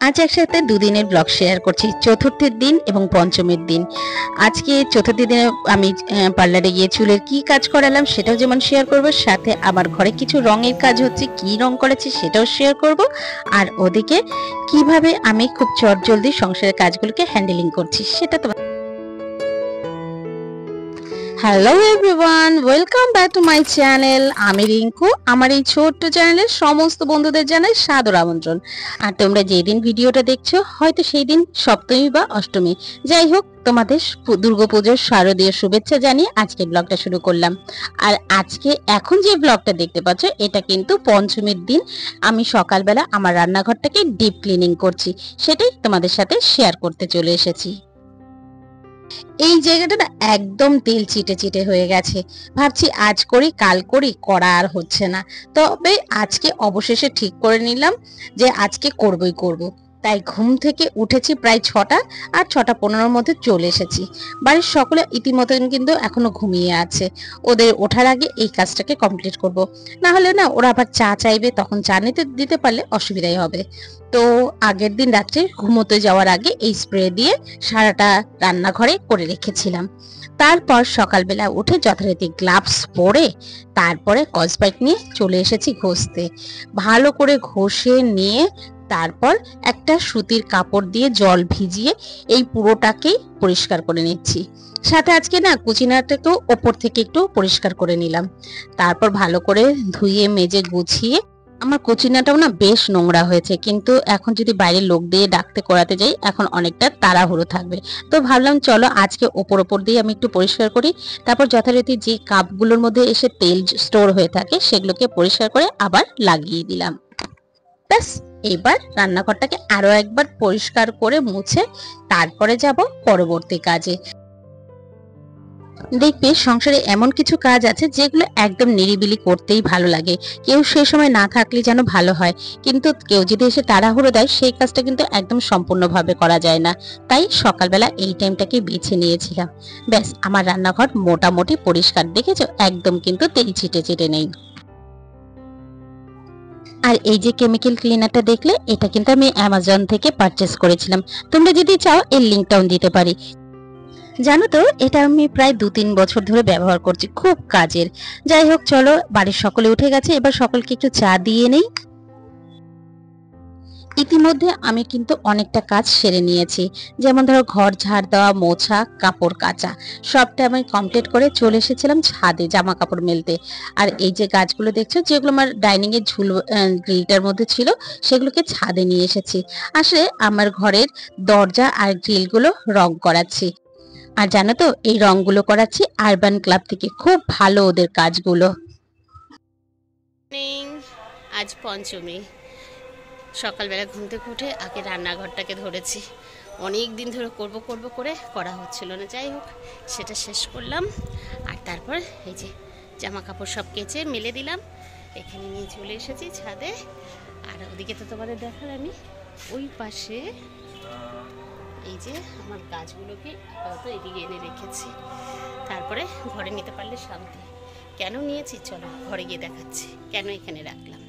আজ একসাথে দুদিনের ব্লগ শেয়ার করছি, চতুর্থের দিন এবং পঞ্চমীর দিন। আজকে চতুর্থ দিনে আমি পার্লারে গিয়ে চুলের কি কাজ করালাম সেটাও যেমন শেয়ার করব, সাথে আমার ঘরে কিছু রঙের কাজ হচ্ছে, কি রং করেছি সেটাও শেয়ার করব। আর ওদিকে কিভাবে আমি খুব চটজলদি সংসারের কাজগুলোকে হ্যান্ডেলিং করছি সেটা তো। Hello everyone, welcome back to my channel. আমি রিঙ্কু। আমার এই ছোট্ট চ্যানেলের সমস্ত বন্ধুদের জানাই সাদর আমন্ত্রণ। আর তোমরা যেদিন ভিডিওটা দেখছো হয়তো সেই দিন সপ্তমী বা অষ্টমী, যাই হোক তোমাদের দুর্গাপুজোর শারদীয় শুভেচ্ছা জানিয়ে আজকে ব্লগটা শুরু করলাম। আর আজকে এখন যে ব্লগটা দেখতে পাচ্ছ এটা কিন্তু পঞ্চমীর দিন। আমি সকালবেলা আমার রান্নাঘরটাকে ডিপ ক্লিনিং করছি, সেটাই তোমাদের সাথে শেয়ার করতে চলে এসেছি। এই জায়গাটা না একদম তেল চিটে চিটে হয়ে গেছে। ভাবছি আজ করি কাল করি, করা আর হচ্ছে না। তবে আজকে অবশেষে ঠিক করে নিলাম যে আজকে করবই করব। তাই ঘুম থেকে উঠেছি প্রায় 6টা, আর 6:15-র মধ্যে চলে এসেছি। বাড়ির সকলে ইতিমধ্যে কিন্তু এখনো ঘুমিয়ে আছে। ওদের ওঠার আগে এই কাজটাকে কমপ্লিট করব, না হলে না ওরা আবার চা চাইবে, তখন চা নিতে দিতে পারলে অসুবিধাই হবে। তো আগের দিন রাত্রে ঘুমোতে যাওয়ার আগে এই স্প্রে দিয়ে সারাটা রান্নাঘরে করে রেখেছিলাম। তারপর সকালবেলা উঠে যথারীতি গ্লাভস পরে তারপরে কসবাইট নিয়ে চলে এসেছি ঘষতে। ভালো করে ঘষে নিয়ে তারপর একটা সুতির কাপড় দিয়ে জল ভিজিয়ে এই পুরোটাকেই পরিষ্কার করে নিচ্ছি। সাথে আজকে না কুচিনাটাকেও ওপর থেকে একটু পরিষ্কার করে নিলাম। তারপর ভালো করে ধুয়ে মেজে গুছিয়ে, আমার কুচিনাটাও না বেশ নোংরা হয়েছে, কিন্তু এখন যদি বাইরের লোক দিয়ে ডাকতে করাতে যাই এখন অনেকটা তাড়াহুড়ো থাকবে। তো ভাবলাম চলো আজকে ওপর দিয়ে আমি একটু পরিষ্কার করি। তারপর যথারীতি যে কাপগুলোর মধ্যে এসে তেল স্টোর হয়ে থাকে সেগুলোকে পরিষ্কার করে আবার লাগিয়ে দিলাম। ব্যাস, এবার রান্নাঘরটাকে আরো একবার পরিষ্কার করে মুছে তারপরে যাব পরবর্তী কাজে। দেখবে সংসারে এমন কিছু কাজ আছে যেগুলো একদম নিরিবিলি করতেই ভালো লাগে, কেউ সে সময় না থাকলে যেন ভালো হয়। কিন্তু কেউ যদি এসে তাড়াহুড়ো দেয় সেই কাজটা কিন্তু একদম সম্পূর্ণভাবে করা যায় না। তাই সকালবেলা এই টাইমটাকে বেছে নিয়েছিলাম। ব্যাস, আমার রান্নাঘর মোটামুটি পরিষ্কার, দেখেছো একদম কিন্তু তেল ছিটে ছিটে নেই। আর এই যে কেমিক্যাল ক্লিনারটা দেখলে, এটা কিন্তু আমি অ্যামাজন থেকে পারচেস করেছিলাম। তোমরা যদি চাও এর লিংকটাও দিতে পারি। জানো তো এটা আমি প্রায় 2-3 বছর ধরে ব্যবহার করছি, খুব কাজের। যাই হোক চলো, বাড়ির সকলে উঠে গেছে, এবার সকলকে একটু চা দিয়ে নেই। ইতিমধ্যে আমি কিন্তু অনেকটা কাজ সেরে নিয়েছি, যেমন ধরো ঘর ঝাড় দেওয়া, মোছা, কাপড় কাচা, সবটা আমি কমপ্লিট করে চলে এসেছিলাম ছাদে জামা কাপড় মেলতে। আর এই যে গাছগুলো দেখছো যেগুলো আমার ডাইনিং এর ঝুল গ্রিলটার মধ্যে ছিল, সেগুলোকে ছাদে নিয়ে এসেছি। আসলে আমার ঘরের দরজা আর গ্রিলগুলো রং করাচ্ছি। আর জানো তো এই রংগুলো করাচ্ছি আরবান ক্লাব থেকে, খুব ভালো ওদের কাজগুলো। আজ পঞ্চমী, সকালবেলা ঘুম থেকে উঠে আগে রান্নাঘরটাকে ধরেছি। অনেক দিন ধরে করব করব করে করা হচ্ছিল না, যাই হোক সেটা শেষ করলাম। আর তারপর এই যে জামা কাপড় সব কেচে মেলে দিলাম, এখানে নিয়ে চলে এসেছি ছাদে। আর ওদিকে তো তোমাদের দেখালামই, ওই পাশে এই যে আমার গাছগুলোকে আপাতত এদিকে এনে রেখেছি। তারপরে ঘরে নিতে পারলে শান্তি। কেন নিয়েছি চলো ঘরে গিয়ে দেখাচ্ছি কেন এখানে রাখলাম।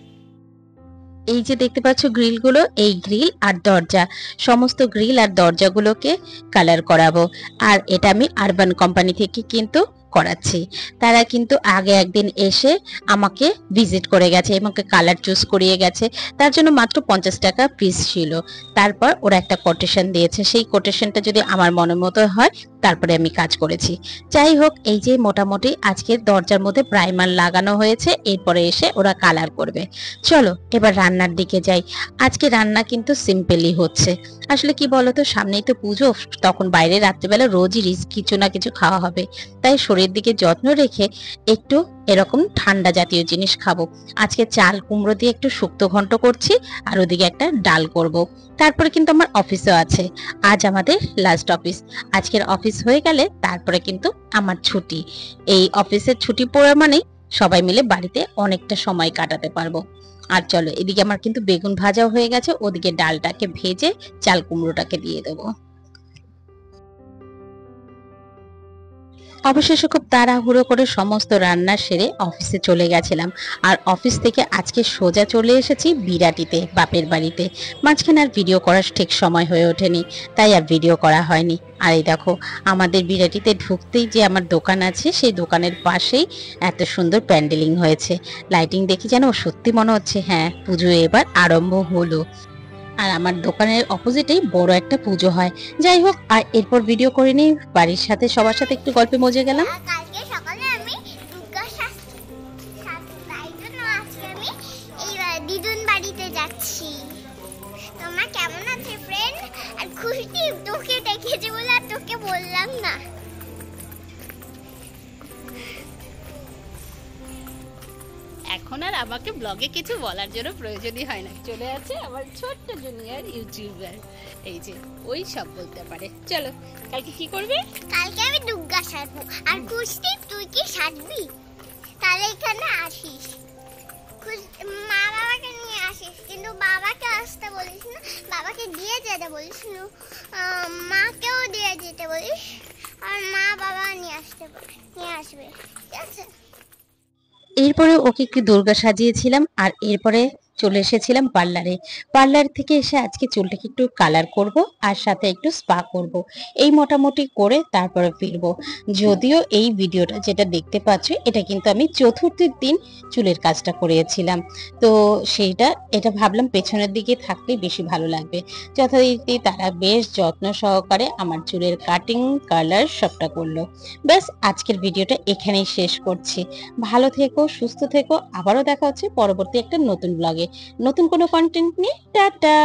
এই যে দেখতে পাচ্ছ গ্রিলগুলো, এই গ্রিল আর দরজা, সমস্ত গ্রিল আর দরজাগুলোকে কালার করাবো। আর এটা আমি আরবান কোম্পানি থেকে কিন্তু করাচ্ছি। তারা কিন্তু আগে একদিন এসে আমাকে ভিজিট করে গেছে, আমাকে কালার চুজ করিয়ে গেছে। তার জন্য মাত্র 50 টাকা পিস ছিল। তারপর ওরা একটা কোটেশন দিয়েছে, সেই কোটেশনটা যদি আমার মনের মতো হয় তারপরে আমি কাজ করেছি। যাই হোক, এই যে মোটামুটি আজকে দরজার মধ্যে প্রাইমার লাগানো হয়েছে, এরপরে এসে ওরা কালার করবে। চলো এবার রান্নার দিকে যাই। আজকে রান্না কিন্তু সিম্পলই হচ্ছে। আসলে কি বলতো, সামনেই তো পুজো, তখন বাইরে রাত্রিবেলা রোজই কিছু না কিছু খাওয়া হবে। তাই শরীরের দিকে যত্ন রেখে একটু এরকম ঠান্ডা জাতীয় জিনিস খাবো। আজকে চাল কুমড়ো দিয়ে একটু শুক্তো ঘন্ট করছি, আর ওদিকে একটা ডাল করব। তারপরে কিন্তু আমার অফিসও আছে, আজ আমাদের লাস্ট অফিস। আজকের অফিস হয়ে গেলে তারপরে কিন্তু আমার ছুটি। এই অফিসের ছুটি পড়া মানে সবাই মিলে বাড়িতে অনেকটা সময় কাটাতে পারবো। আর চলো, এদিকে আমার কিন্তু বেগুন ভাজাও হয়ে গেছে, ওদিকে ডালটাকে ভেজে চাল কুমড়োটাকে দিয়ে দেবো। অবশেষে খুব তাড়াহুড়ো করে সমস্ত রান্না সেরে অফিসে চলে গেছিলাম। আর অফিস থেকে আজকে সোজা চলে এসেছি বিরাটিতে, বাপের বাড়িতে। মাঝখানে আর ভিডিও করার ঠিক সময় হয়ে ওঠেনি, তাই আর ভিডিও করা হয়নি। আর এই দেখো, আমাদের বিরাটিতে ঢুকতেই যে আমার দোকান আছে, সেই দোকানের পাশেই এত সুন্দর প্যান্ডেলিং হয়েছে। লাইটিং দেখি যেন সত্যি মনে হচ্ছে হ্যাঁ, পুজো এবার আরম্ভ হলো। আর আমার দোকানের অপোজিটেই বড় একটা পুজো হয়। যাই হোক, আর এরপর ভিডিও করে নিই, বাড়ির সাথে সবার সাথে একটু গল্পে মজে গেলাম। কালকে সকালে আমি দুর্গা তাই জন্য আজকে আমি এই দিদুন বাড়িতে যাচ্ছি। তোমরা কেমন আছো ফ্রেন্ড? আর খুশি তোকে দেখেছি বলে আর তোকে বললাম না। এখন আর আমাকে ব্লগে কিছু বলার জন্য প্রয়োজনই হয় না, চলে আছে আমার ছোট্ট জুনিয়র ইউটিউবার, এই যে ওই সব বলতে পারে। চলো, কালকে কি করবে? কালকে আমি দুর্গা সাজবো। আর খুশি তুই কি সাজবি? তাহলে এখানে আসিস, মা বাবাকে নিয়ে আসিস, কিন্তু বাবাকে আসতে বলিস না, বাবাকে দিয়ে যেতে বলিস না, মাকেও দিয়ে যেতে বলিস, আর মা বাবা নিয়ে আসবে, ঠিক আছে? এরপরে ওকে একটু দুর্গা সাজিয়েছিলাম, আর এরপরে চলে এসেছিলাম পার্লারে। পার্লার থেকে এসে আজকে চুলটাকে একটু কালার করব, আর সাথে একটু স্পা করব। এই মোটামুটি করে তারপরে ফিরবো। যদিও এই ভিডিওটা যেটা দেখতে পাচ্ছ, এটা কিন্তু আমি চতুর্থীর দিন চুলের কাজটা করিয়েছিলাম। তো এটা ভাবলাম পেছনের দিকে থাকলে বেশি ভালো লাগবে। যথারীতি তারা বেশ যত্ন সহকারে আমার চুলের কাটিং, কালার সবটা করলো। ব্যাস, আজকের ভিডিওটা এখানেই শেষ করছি। ভালো থেকো, সুস্থ থেকো। আবারও দেখা হচ্ছে পরবর্তী একটা নতুন ব্লগে, নতুন কোনো কন্টেন্ট নিয়ে। টাটা।